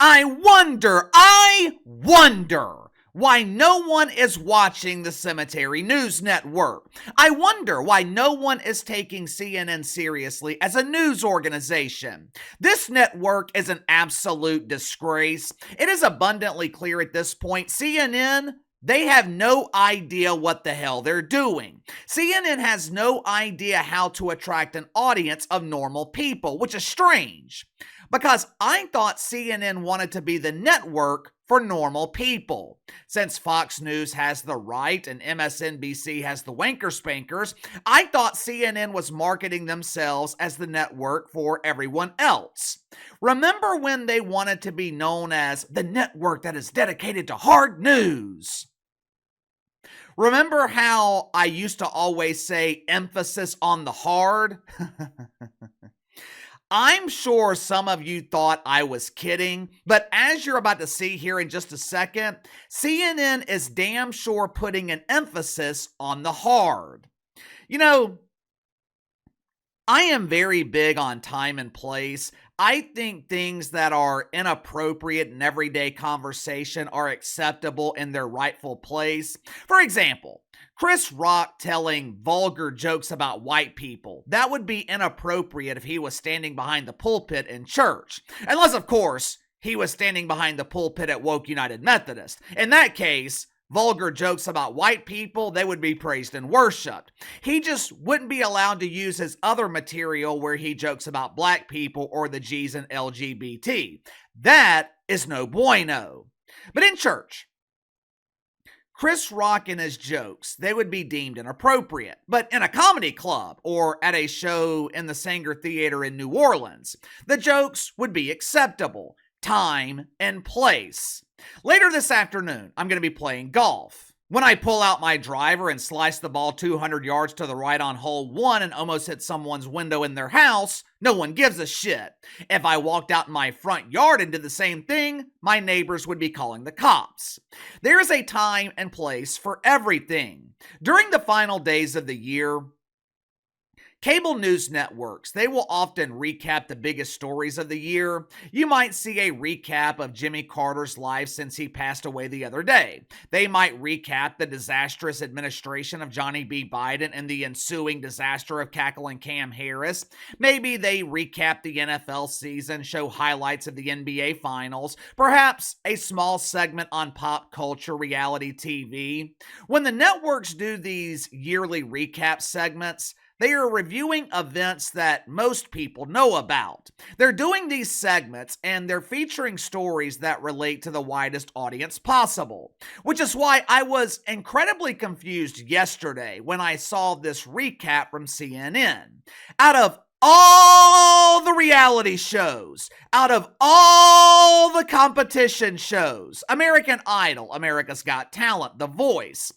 I wonder why no one is watching the Cemetery News Network. I wonder why no one is taking CNN seriously as a news organization. This network is an absolute disgrace. It is abundantly clear at this point, CNN, they have no idea what the hell they're doing. CNN has no idea how to attract an audience of normal people, which is strange. Because I thought CNN wanted to be the network for normal people. Since Fox News has the right and MSNBC has the wanker spankers, I thought CNN was marketing themselves as the network for everyone else. Remember when they wanted to be known as the network that is dedicated to hard news? Remember how I used to always say emphasis on the hard? I'm sure some of you thought I was kidding, but as you're about to see here in just a second, CNN is damn sure putting an emphasis on the hard. You know, I am very big on time and place. I think things that are inappropriate in everyday conversation are acceptable in their rightful place. For example, Chris Rock telling vulgar jokes about white people. That would be inappropriate if he was standing behind the pulpit in church. Unless, of course, he was standing behind the pulpit at Woke United Methodist. In that case, vulgar jokes about white people, they would be praised and worshiped. He just wouldn't be allowed to use his other material where he jokes about black people or the G's in LGBT. That is no bueno. But in church, Chris Rock and his jokes, they would be deemed inappropriate. But in a comedy club or at a show in the Sanger Theater in New Orleans, the jokes would be acceptable. Time and place. Later this afternoon, I'm going to be playing golf. When I pull out my driver and slice the ball 200 yards to the right on hole 1 and almost hit someone's window in their house, no one gives a shit. If I walked out in my front yard and did the same thing, my neighbors would be calling the cops. There is a time and place for everything. During the final days of the year, cable news networks, they will often recap the biggest stories of the year. You might see a recap of Jimmy Carter's life since he passed away the other day. They might recap the disastrous administration of Johnny B. Biden and the ensuing disaster of cackling Cam Harris. Maybe they recap the NFL season, show highlights of the NBA finals, perhaps a small segment on pop culture reality TV. When the networks do these yearly recap segments, they are reviewing events that most people know about. They're doing these segments and they're featuring stories that relate to the widest audience possible, which is why I was incredibly confused yesterday when I saw this recap from CNN. Out of all the reality shows, out of all the competition shows, American Idol, America's Got Talent, The Voice,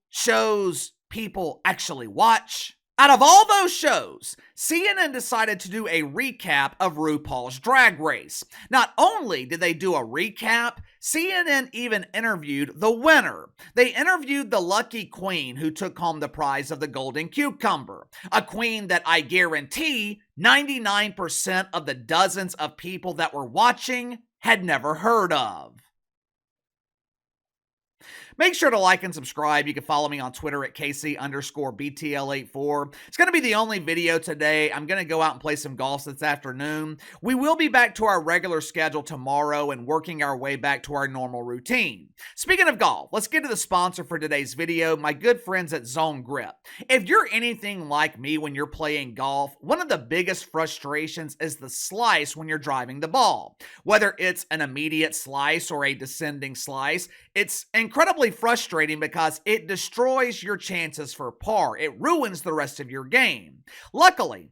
shows people actually watch. Out of all those shows, CNN decided to do a recap of RuPaul's Drag Race. Not only did they do a recap, CNN even interviewed the winner. They interviewed the lucky queen who took home the prize of the Golden Cucumber, a queen that I guarantee 99% of the dozens of people that were watching had never heard of. Make sure to like and subscribe. You can follow me on Twitter at KC_BTL84. It's going to be the only video today. I'm going to go out and play some golf this afternoon. We will be back to our regular schedule tomorrow and working our way back to our normal routine. Speaking of golf, let's get to the sponsor for today's video, my good friends at Zone Grip. If you're anything like me when you're playing golf, one of the biggest frustrations is the slice when you're driving the ball. Whether it's an immediate slice or a descending slice, it's incredibly frustrating because it destroys your chances for par. It ruins the rest of your game. Luckily,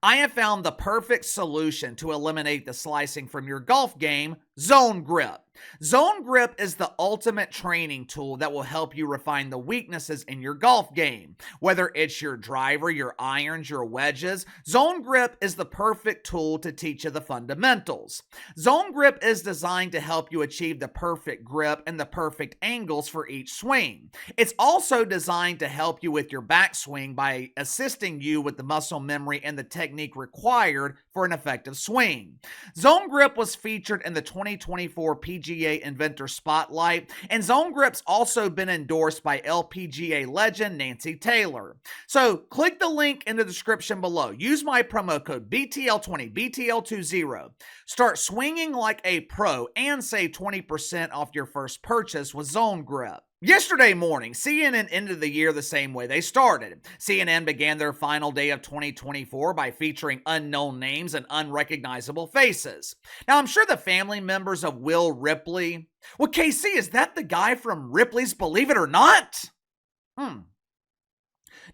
I have found the perfect solution to eliminate the slicing from your golf game, Zone Grip. Zone Grip is the ultimate training tool that will help you refine the weaknesses in your golf game. Whether it's your driver, your irons, your wedges, Zone Grip is the perfect tool to teach you the fundamentals. Zone Grip is designed to help you achieve the perfect grip and the perfect angles for each swing. It's also designed to help you with your backswing by assisting you with the muscle memory and the technique required for an effective swing. Zone Grip was featured in the 2024 PGA Inventor Spotlight, and Zone Grip's also been endorsed by LPGA legend Nancy Taylor. So click the link in the description below. Use my promo code BTL20, BTL20. Start swinging like a pro and save 20% off your first purchase with Zone Grip. Yesterday morning, CNN ended the year the same way they started. CNN began their final day of 2024 by featuring unknown names and unrecognizable faces. Now, I'm sure the family members of Will Ripley... Well, KC, is that the guy from Ripley's Believe It or Not? No,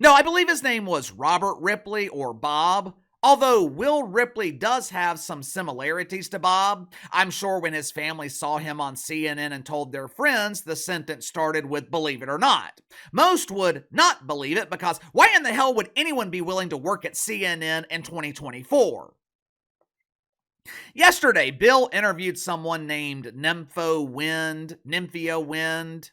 I believe his name was Robert Ripley or Bob. Although Will Ripley does have some similarities to Bob, I'm sure when his family saw him on CNN and told their friends, the sentence started with "believe it or not." Most would not believe it because why in the hell would anyone be willing to work at CNN in 2024? Yesterday, Bill interviewed someone named Nymphia Wind.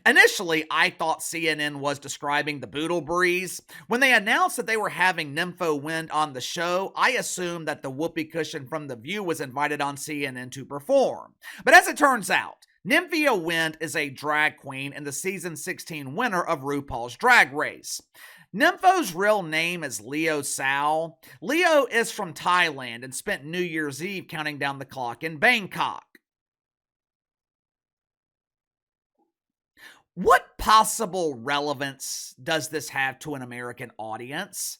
Initially, I thought CNN was describing the Boodle Breeze. When they announced that they were having Nymphia Wind on the show, I assumed that the whoopee cushion from The View was invited on CNN to perform. But as it turns out, Nymphia Wind is a drag queen and the season 16 winner of RuPaul's Drag Race. Nympho's real name is Leo Sao. Leo is from Thailand and spent New Year's Eve counting down the clock in Bangkok. What possible relevance does this have to an American audience?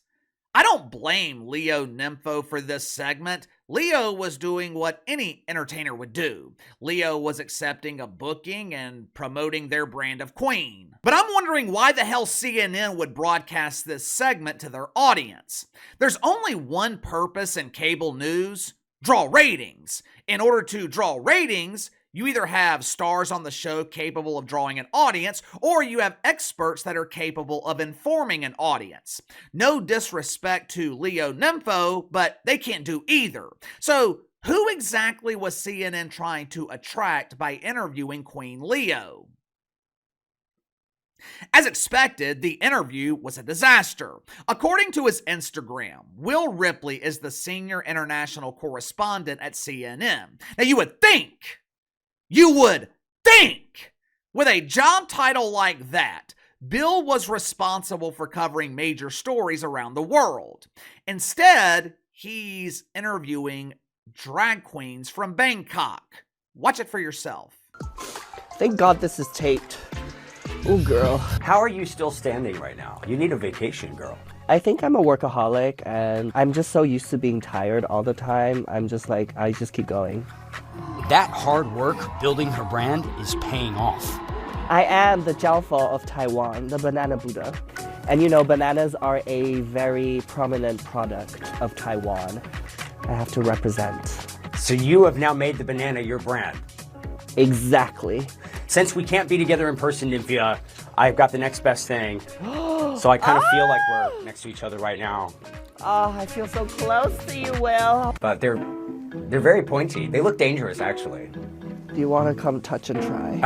I don't blame Leo Nympho for this segment. Leo was doing what any entertainer would do. Leo was accepting a booking and promoting their brand of queen. But I'm wondering why the hell CNN would broadcast this segment to their audience. There's only one purpose in cable news: draw ratings. In order to draw ratings, you either have stars on the show capable of drawing an audience, or you have experts that are capable of informing an audience. No disrespect to Leo Nympho, but they can't do either. So, who exactly was CNN trying to attract by interviewing Queen Leo? As expected, the interview was a disaster. According to his Instagram, Will Ripley is the senior international correspondent at CNN. Now, you would think, with a job title like that, Bill was responsible for covering major stories around the world. Instead, he's interviewing drag queens from Bangkok. Watch it for yourself. Thank God this is taped. Oh, girl. How are you still standing right now? You need a vacation, girl. I think I'm a workaholic, and I'm just so used to being tired all the time. I'm just like, I just keep going. That hard work building her brand is paying off. I am the Jiaofo of Taiwan, the banana Buddha. And you know, bananas are a very prominent product of Taiwan. I have to represent. So you have now made the banana your brand. Exactly. Since we can't be together in person, Nymphia, I've got the next best thing. So I kind of feel like we're next to each other right now. Oh, I feel so close to you, Will. But they're very pointy. They look dangerous, actually. Do you want to come touch and try?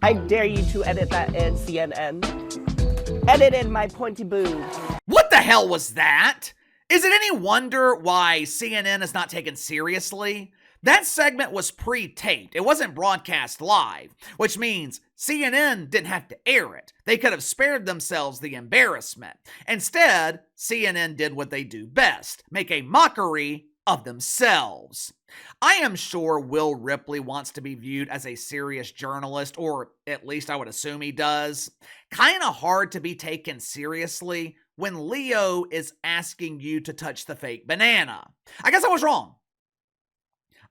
I dare you to edit that in, CNN. Edit in my pointy boob. What the hell was that? Is it any wonder why CNN is not taken seriously? That segment was pre-taped. It wasn't broadcast live, which means CNN didn't have to air it. They could have spared themselves the embarrassment. Instead, CNN did what they do best: make a mockery of themselves. I am sure Will Ripley wants to be viewed as a serious journalist, or at least I would assume he does. Kinda hard to be taken seriously when Leo is asking you to touch the fake banana. I guess I was wrong.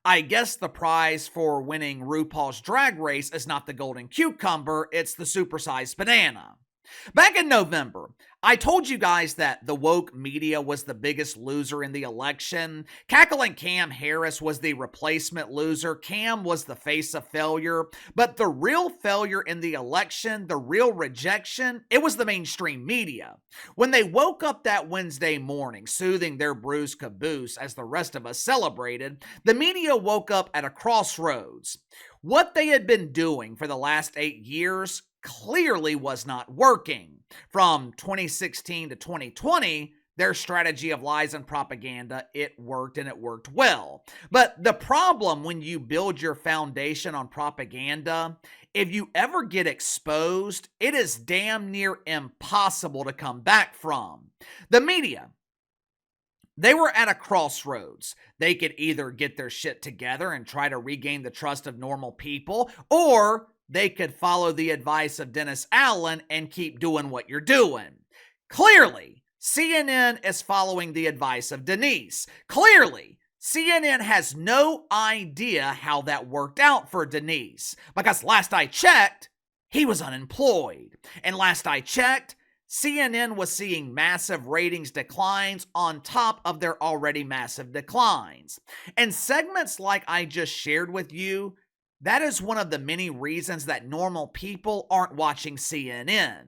I guess the prize for winning RuPaul's Drag Race is not the golden cucumber, it's the supersized banana. Back in November, I told you guys that the woke media was the biggest loser in the election. Cackling Cam Harris was the replacement loser. Cam was the face of failure. But the real failure in the election, the real rejection, it was the mainstream media. When they woke up that Wednesday morning, soothing their bruised caboose as the rest of us celebrated, the media woke up at a crossroads. What they had been doing for the last 8 years clearly was not working. From 2016 to 2020, their strategy of lies and propaganda, it worked and it worked well. But the problem when you build your foundation on propaganda, if you ever get exposed, it is damn near impossible to come back from. The media, they were at a crossroads. They could either get their shit together and try to regain the trust of normal people, or they could follow the advice of Dennis Allen and keep doing what you're doing. Clearly, CNN is following the advice of Denise. Clearly, CNN has no idea how that worked out for Denise, because last I checked, he was unemployed. And last I checked, CNN was seeing massive ratings declines on top of their already massive declines. And segments like I just shared with you, that is one of the many reasons that normal people aren't watching CNN.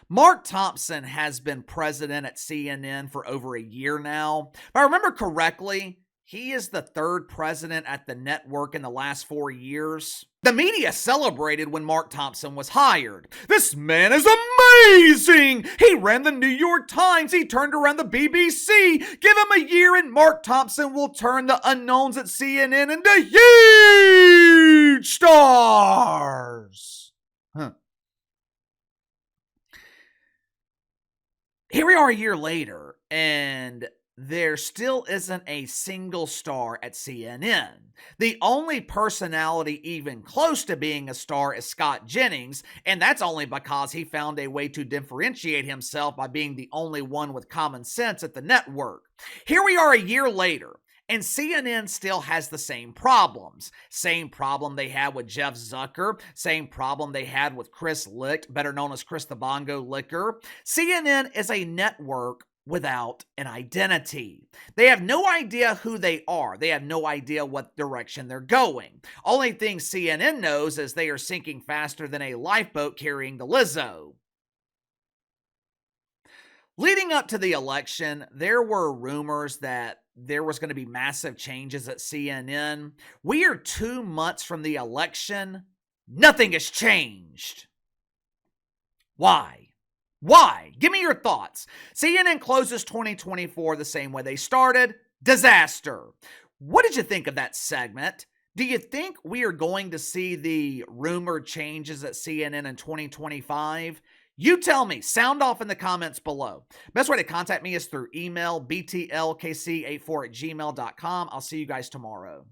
Mark Thompson has been president at CNN for over a year now. If I remember correctly, he is the third president at the network in the last 4 years. The media celebrated when Mark Thompson was hired. This man is amazing! He ran the New York Times. He turned around the BBC. Give him a year and Mark Thompson will turn the unknowns at CNN into huge stars. Here we are a year later, and there still isn't a single star at CNN. The only personality even close to being a star is Scott Jennings, and that's only because he found a way to differentiate himself by being the only one with common sense at the network. Here we are a year later, and CNN still has the same problems. Same problem they had with Jeff Zucker. Same problem they had with Chris Licht, better known as Chris the Bongo Licker. CNN is a network without an identity. They have no idea who they are. They have no idea what direction they're going. Only thing CNN knows is they are sinking faster than a lifeboat carrying the Lizzo. Leading up to the election, there were rumors that there was going to be massive changes at CNN. We are 2 months from the election. Nothing has changed. Why? Why? Give me your thoughts. CNN closes 2024 the same way they started. Disaster. What did you think of that segment? Do you think we are going to see the rumored changes at CNN in 2025? You tell me. Sound off in the comments below. Best way to contact me is through email, btlkc84@gmail.com. I'll see you guys tomorrow.